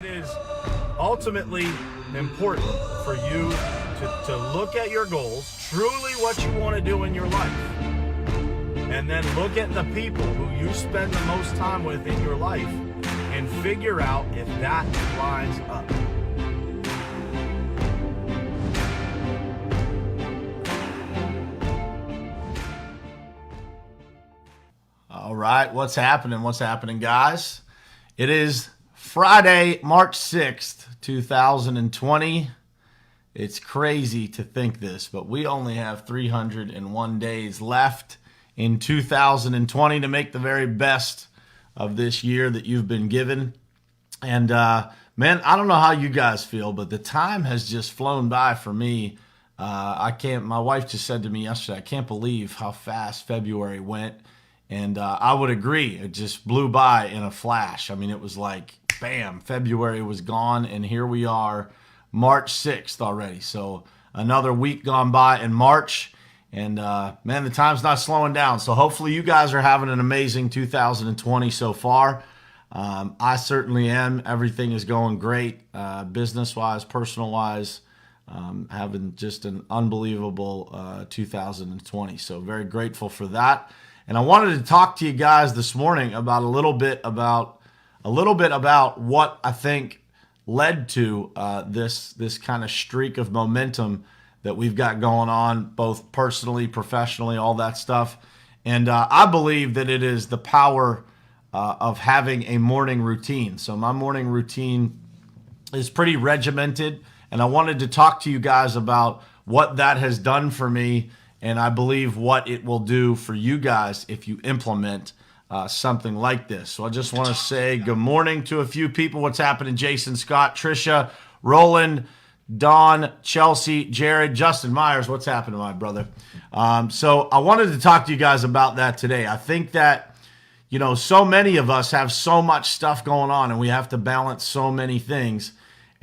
It is ultimately important for you to look at your goals, truly what you want to do in your life, and then look at the people who you spend the most time with in your life and figure out if that lines up. All right, what's happening? What's happening, guys? It is Friday, March 6th, 2020. It's crazy to think this, but we only have 301 days left in 2020 to make the very best of this year that you've been given. And man, I don't know how you guys feel, but the time has just flown by for me. My wife just said to me yesterday, I can't believe how fast February went. And I would agree. It just blew by in a flash. I mean, it was like, bam, February was gone, and here we are, March 6th already. So another week gone by in March, and man, the time's not slowing down. So hopefully you guys are having an amazing 2020 so far. I certainly am. Everything is going great, business-wise, personal-wise. Having just an unbelievable 2020. So very grateful for that. And I wanted to talk to you guys this morning about a little bit about what I think led to this kind of streak of momentum that we've got going on, both personally, professionally, all that stuff. And I believe that it is the power of having a morning routine. So my morning routine is pretty regimented, and I wanted to talk to you guys about what that has done for me. And I believe what it will do for you guys if you implement something like this. So I just want to say good morning to a few people. What's happening? Jason, Scott, Trisha, Roland, Don, Chelsea, Jared, Justin Myers. What's happening, my brother? So I wanted to talk to you guys about that today. I think that, so many of us have so much stuff going on and we have to balance so many things.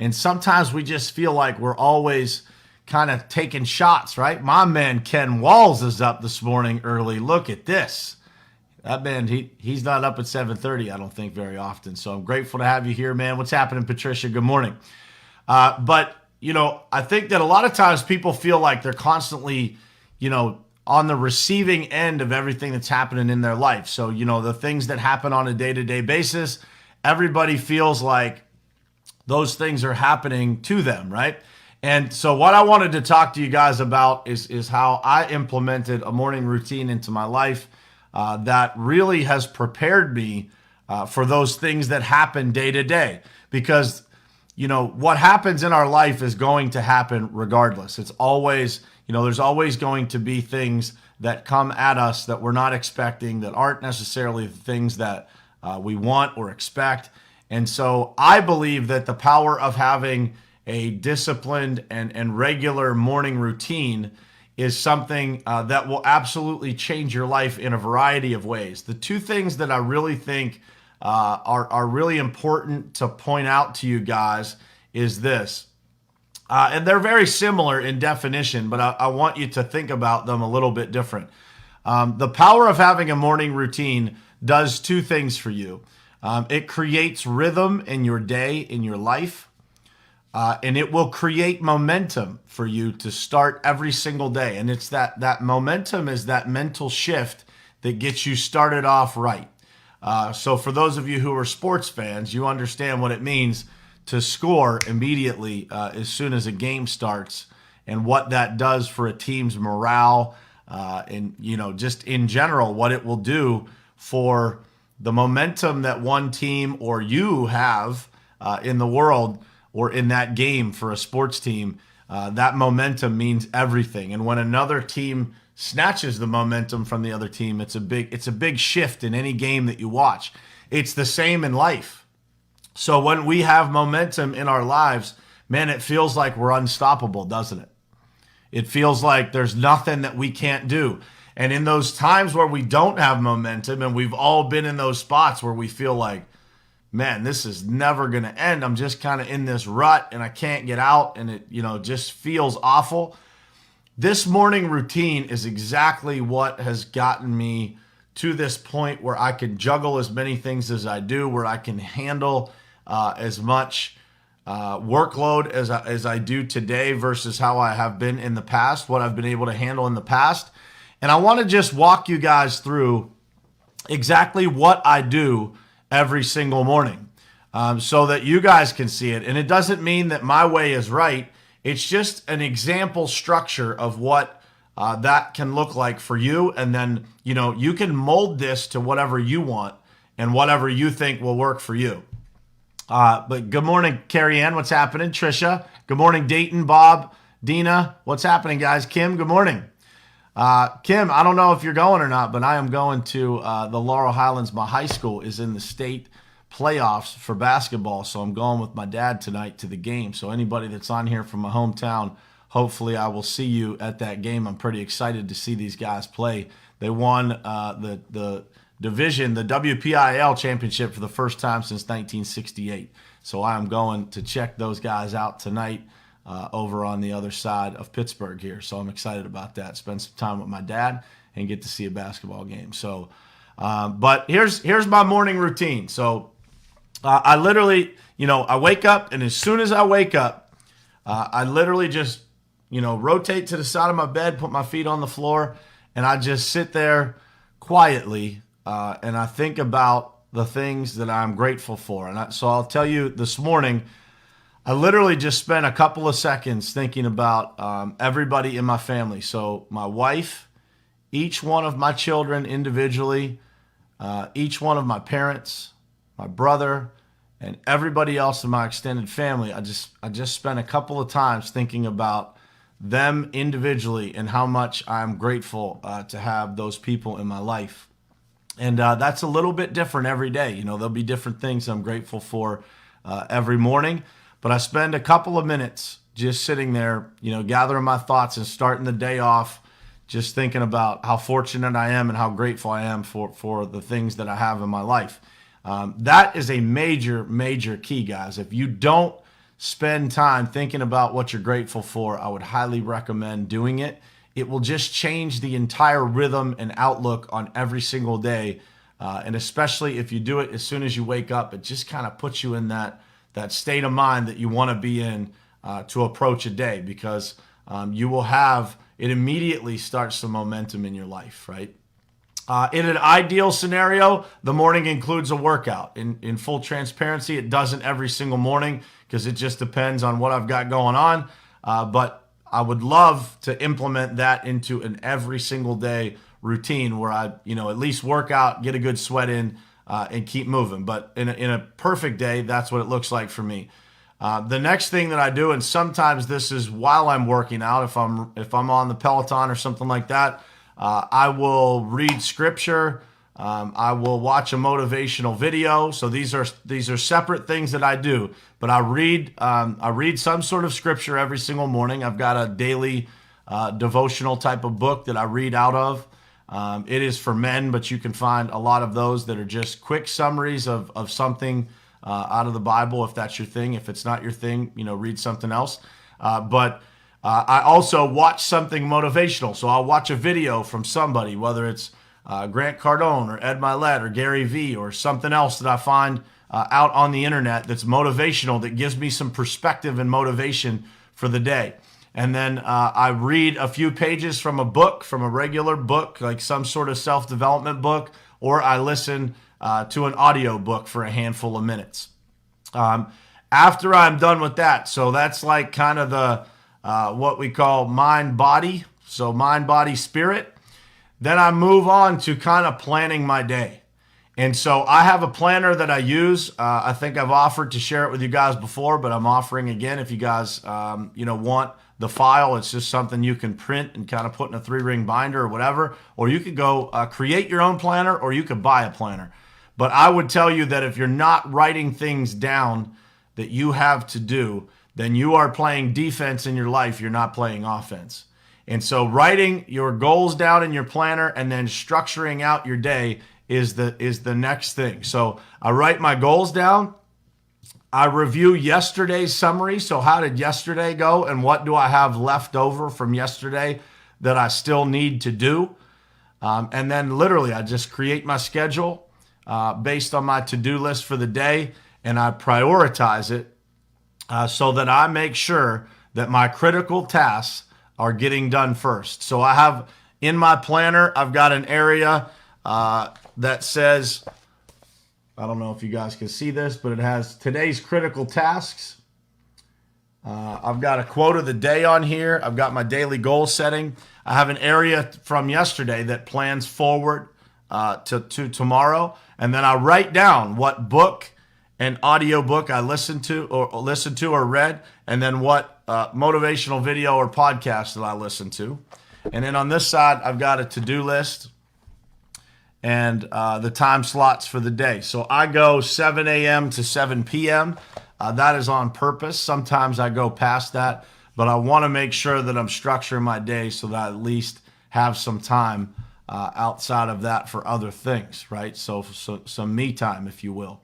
And sometimes we just feel like we're always kind of taking shots, right? My man Ken Walls is up this morning early. Look at this. That man, he's not up at 7:30, I don't think, very often. So I'm grateful to have you here, man. What's happening, Patricia? Good morning. But I think that a lot of times people feel like they're constantly, on the receiving end of everything that's happening in their life. So, the things that happen on a day-to-day basis, everybody feels like those things are happening to them, right? And so what I wanted to talk to you guys about is how I implemented a morning routine into my life that really has prepared me for those things that happen day to day. Because, what happens in our life is going to happen regardless. It's always, there's always going to be things that come at us that we're not expecting, that aren't necessarily the things that we want or expect. And so I believe that the power of having a disciplined and regular morning routine is something that will absolutely change your life in a variety of ways. The two things that I really think are really important to point out to you guys is this. And they're very similar in definition, but I want you to think about them a little bit different. The power of having a morning routine does two things for you. It creates rhythm in your day, in your life. And it will create momentum for you to start every single day. And it's that momentum is that mental shift that gets you started off right. So for those of you who are sports fans, you understand what it means to score immediately as soon as a game starts and what that does for a team's morale and, just in general, what it will do for the momentum that one team or you have in the world or in that game for a sports team. That momentum means everything. And when another team snatches the momentum from the other team, it's a big shift in any game that you watch. It's the same in life. So when we have momentum in our lives, man, it feels like we're unstoppable, doesn't it? It feels like there's nothing that we can't do. And in those times where we don't have momentum, and we've all been in those spots where we feel like, man, this is never going to end. I'm just kind of in this rut and I can't get out, and it, just feels awful. This morning routine is exactly what has gotten me to this point where I can juggle as many things as I do, where I can handle as much workload as I do today versus how I have been in the past, what I've been able to handle in the past. And I want to just walk you guys through exactly what I do every single morning so that you guys can see it. And it doesn't mean that my way is right. It's just an example structure of what that can look like for you. And then, you can mold this to whatever you want and whatever you think will work for you. But good morning, Carrie Ann. What's happening? Trisha. Good morning, Dayton, Bob, Dina. What's happening, guys? Kim, good morning. Kim, I don't know if you're going or not, but I am going to the Laurel Highlands. My high school is in the state playoffs for basketball, so I'm going with my dad tonight to the game. So anybody that's on here from my hometown, hopefully I will see you at that game. I'm pretty excited to see these guys play. They won the division, the WPIL championship for the first time since 1968. So I am going to check those guys out tonight over on the other side of Pittsburgh here. So I'm excited about that. Spend some time with my dad and get to see a basketball game. So, but here's my morning routine. So I literally, I wake up, and as soon as I wake up, I literally just, rotate to the side of my bed, put my feet on the floor, and I just sit there quietly and I think about the things that I'm grateful for. And so I'll tell you this morning, I literally just spent a couple of seconds thinking about everybody in my family. So my wife, each one of my children individually, each one of my parents, my brother, and everybody else in my extended family. I just spent a couple of times thinking about them individually and how much I'm grateful to have those people in my life. And that's a little bit different every day. There'll be different things I'm grateful for every morning. But I spend a couple of minutes just sitting there, gathering my thoughts and starting the day off just thinking about how fortunate I am and how grateful I am for the things that I have in my life. That is a major, major key, guys. If you don't spend time thinking about what you're grateful for, I would highly recommend doing it. It will just change the entire rhythm and outlook on every single day. And especially if you do it as soon as you wake up, it just kind of puts you in that state of mind that you want to be in to approach a day, because you will have, it immediately starts some momentum in your life, right? In an ideal scenario, the morning includes a workout. In full transparency, it doesn't every single morning because it just depends on what I've got going on. But I would love to implement that into an every single day routine where I, at least work out, get a good sweat in, and keep moving. But in a perfect day, that's what it looks like for me. The next thing that I do, and sometimes this is while I'm working out, if I'm on the Peloton or something like that, I will read scripture. I will watch a motivational video. So these are separate things that I do. But I read some sort of scripture every single morning. I've got a daily devotional type of book that I read out of. It is for men, but you can find a lot of those that are just quick summaries of something out of the Bible, if that's your thing. If it's not your thing, read something else. But I also watch something motivational. So I'll watch a video from somebody, whether it's Grant Cardone or Ed Milet or Gary Vee or something else that I find out on the internet that's motivational, that gives me some perspective and motivation for the day. And then I read a few pages from a book, from a regular book, like some sort of self-development book, or I listen to an audio book for a handful of minutes. After I'm done with that, so that's like kind of the what we call mind-body, so mind-body-spirit. Then I move on to kind of planning my day. And so I have a planner that I use. I think I've offered to share it with you guys before, but I'm offering again if you guys want the file. It's just something you can print and kind of put in a 3-ring binder or whatever. Or you could go create your own planner, or you could buy a planner. But I would tell you that if you're not writing things down that you have to do, then you are playing defense in your life. You're not playing offense. And so writing your goals down in your planner and then structuring out your day is the next thing. So I write my goals down. I review yesterday's summary. So how did yesterday go, and what do I have left over from yesterday that I still need to do? And then literally I just create my schedule based on my to-do list for the day. and I prioritize it so that I make sure that my critical tasks are getting done first. So I have in my planner, I've got an area that says, I don't know if you guys can see this, but it has today's critical tasks. I've got a quote of the day on here. I've got my daily goal setting. I have an area from yesterday that plans forward to tomorrow. And then I write down what book and audio book I listened to or read, and then what motivational video or podcast that I listened to. And then on this side, I've got a to-do list and the time slots for the day. So I go 7 a.m. to 7 p.m. That is on purpose. Sometimes I go past that, but I want to make sure that I'm structuring my day so that I at least have some time outside of that for other things, right? So some me time, if you will.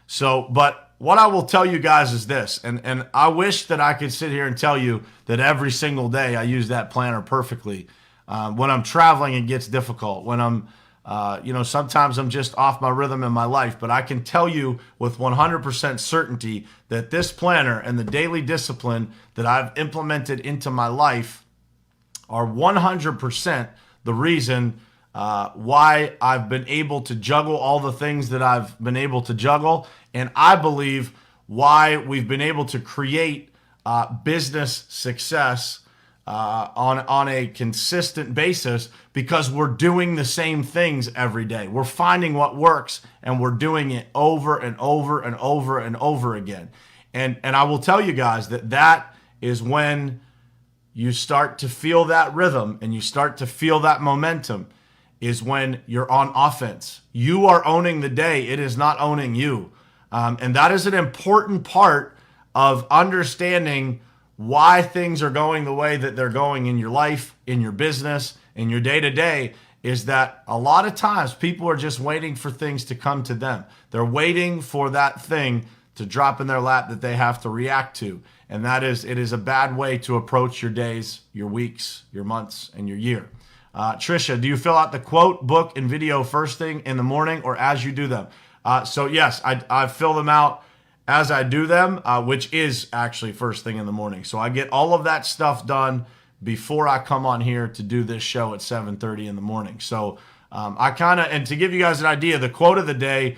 So, but what I will tell you guys is this, and I wish that I could sit here and tell you that every single day I use that planner perfectly. When I'm traveling, it gets difficult. When I'm, sometimes I'm just off my rhythm in my life, but I can tell you with 100% certainty that this planner and the daily discipline that I've implemented into my life are 100% the reason why I've been able to juggle all the things that I've been able to juggle. And I believe why we've been able to create business success on a consistent basis, because we're doing the same things every day. We're finding what works and we're doing it over and over and over and over again. And I will tell you guys that is when you start to feel that rhythm and you start to feel that momentum, is when you're on offense. You are owning the day. It is not owning you. And that is an important part of understanding why things are going the way that they're going in your life, in your business, in your day-to-day, is that a lot of times people are just waiting for things to come to them. They're waiting for that thing to drop in their lap that they have to react to. And it is a bad way to approach your days, your weeks, your months, and your year. Trisha, do you fill out the quote, book, and video first thing in the morning or as you do them? So yes, I fill them out as I do them, which is actually first thing in the morning. So I get all of that stuff done before I come on here to do this show at 7:30 in the morning. So and to give you guys an idea, the quote of the day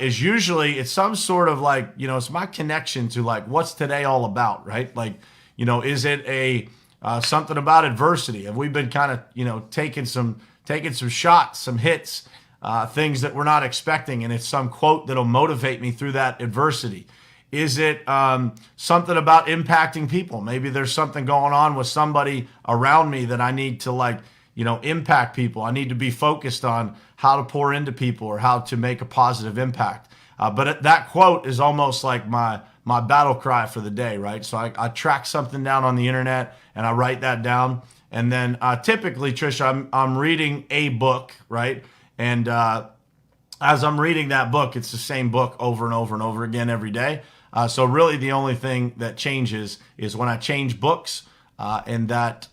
is usually, it's some sort of like, it's my connection to like, what's today all about, right? Like, is it something about adversity? Have we been kind of, taking some shots, some hits, things that we're not expecting, and it's some quote that'll motivate me through that adversity? Is it something about impacting people? Maybe there's something going on with somebody around me that I need to impact people. I need to be focused on how to pour into people or how to make a positive impact. But that quote is almost like my battle cry for the day, right? So I track something down on the internet and I write that down. And then typically, Trisha, I'm reading a book, right? And as I'm reading that book, it's the same book over and over and over again every day. So really the only thing that changes is when I change books and the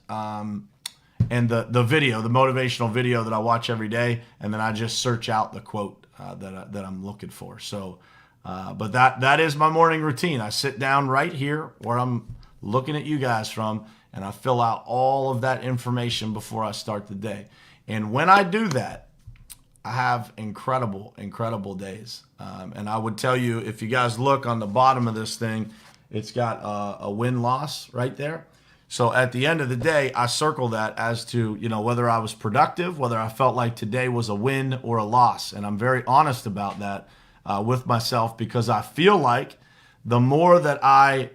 video, the motivational video that I watch every day, and then I just search out the quote that I'm looking for. So, but that is my morning routine. I sit down right here where I'm looking at you guys from, and I fill out all of that information before I start the day. And when I do that, I have incredible, incredible days. And I would tell you, if you guys look on the bottom of this thing, it's got a win-loss right there. So at the end of the day, I circle that as to, whether I was productive, whether I felt like today was a win or a loss. And I'm very honest about that with myself, because I feel like the more that I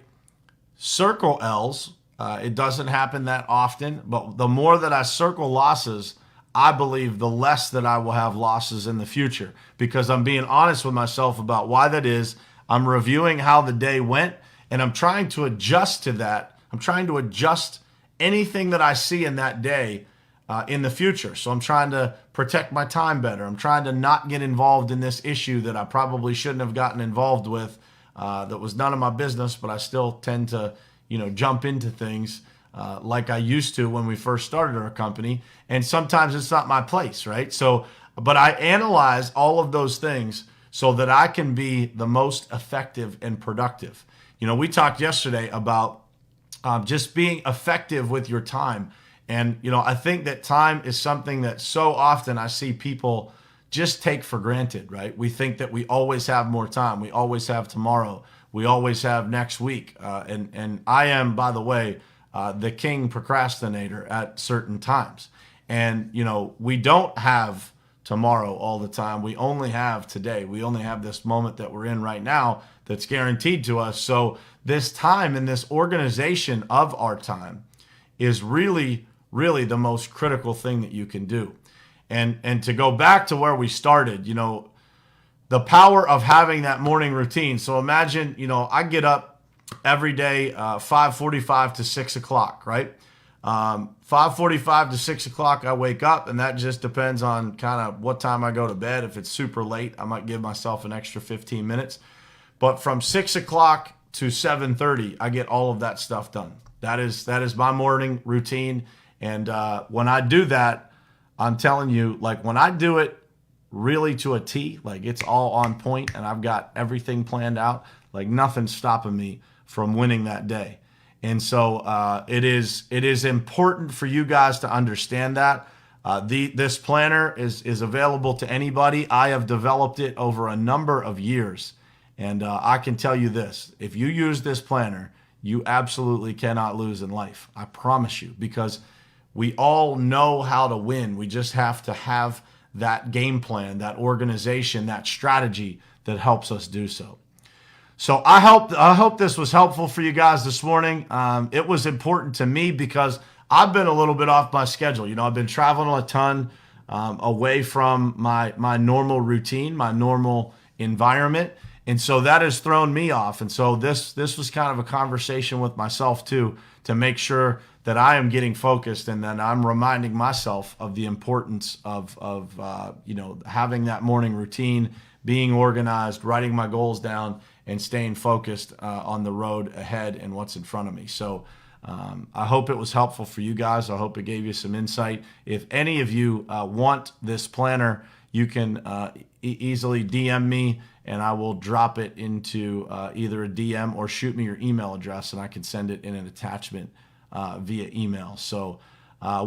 circle L's, it doesn't happen that often, but the more that I circle losses, I believe the less that I will have losses in the future, because I'm being honest with myself about why that is. I'm reviewing how the day went, and I'm trying to adjust to that. I'm trying to adjust anything that I see in that day in the future. So I'm trying to protect my time better. I'm trying to not get involved in this issue that I probably shouldn't have gotten involved with, that was none of my business, but I still tend to, jump into things like I used to when we first started our company. And sometimes it's not my place, right? So, but I analyze all of those things so that I can be the most effective and productive. You know, we talked yesterday about just being effective with your time. And, you know, I think that time is something that so often I see people just take for granted, right? We think that we always have more time. We always have tomorrow. We always have next week. And I am, by the way, the king procrastinator at certain times. And, you know, we don't have tomorrow all the time. We only have today. We only have this moment that we're in right now that's guaranteed to us. So this time and this organization of our time is really, really the most critical thing that you can do. And to go back to where we started, you know, the power of having that morning routine. So imagine, you know, I get up every day, 5:45 to 6 o'clock, right? 5:45 to 6 o'clock, I wake up, and that just depends on kind of what time I go to bed. If it's super late, I might give myself an extra 15 minutes. But from 6 o'clock to 7:30, I get all of that stuff done. That is my morning routine. And when I do that, I'm telling you, like when I do it really to a T, like it's all on point and I've got everything planned out, like nothing's stopping me from winning that day. And so it is important for you guys to understand that. This planner is available to anybody. I have developed it over a number of years. And I can tell you this, if you use this planner, you absolutely cannot lose in life. I promise you, because we all know how to win. We just have to have that game plan, that organization, that strategy that helps us do so. So I hope this was helpful for you guys this morning. It was important to me because I've been a little bit off my schedule. You know, I've been traveling a ton away from my normal routine, my normal environment. And so that has thrown me off. And so this was kind of a conversation with myself too, to make sure that I am getting focused and that I'm reminding myself of the importance of you know, having that morning routine, being organized, writing my goals down, and staying focused on the road ahead and what's in front of me. So I hope it was helpful for you guys. I hope it gave you some insight. If any of you want this planner, you can easily DM me and I will drop it into either a DM or shoot me your email address and I can send it in an attachment via email. So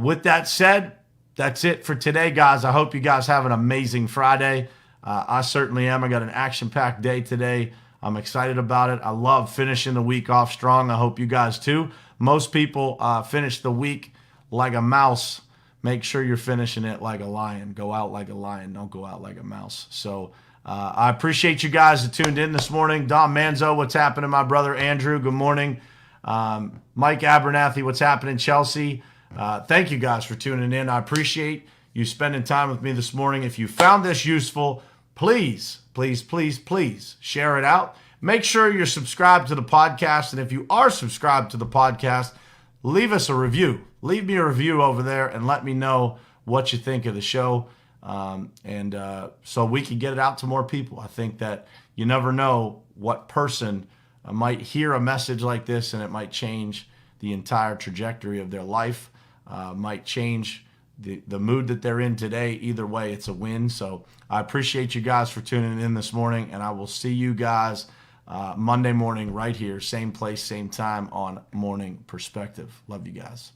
with that said, that's it for today, guys. I hope you guys have an amazing Friday. I certainly am. I got an action-packed day today. I'm excited about it. I love finishing the week off strong. I hope you guys too. Most people finish the week like a mouse. Make sure you're finishing it like a lion. Go out like a lion. Don't go out like a mouse. So I appreciate you guys that tuned in this morning. Dom Manzo, what's happening? My brother Andrew, good morning. Mike Abernathy, what's happening? Chelsea, thank you guys for tuning in. I appreciate you spending time with me this morning. If you found this useful, please, please, please, please share it out. Make sure you're subscribed to the podcast. And if you are subscribed to the podcast, leave us a review. Leave me a review over there and let me know what you think of the show. So we can get it out to more people. I think that you never know what person might hear a message like this and it might change the entire trajectory of their life, might change the mood that they're in today. Either way, it's a win. So I appreciate you guys for tuning in this morning, and I will see you guys Monday morning right here, same place, same time on Morning Perspective. Love you guys.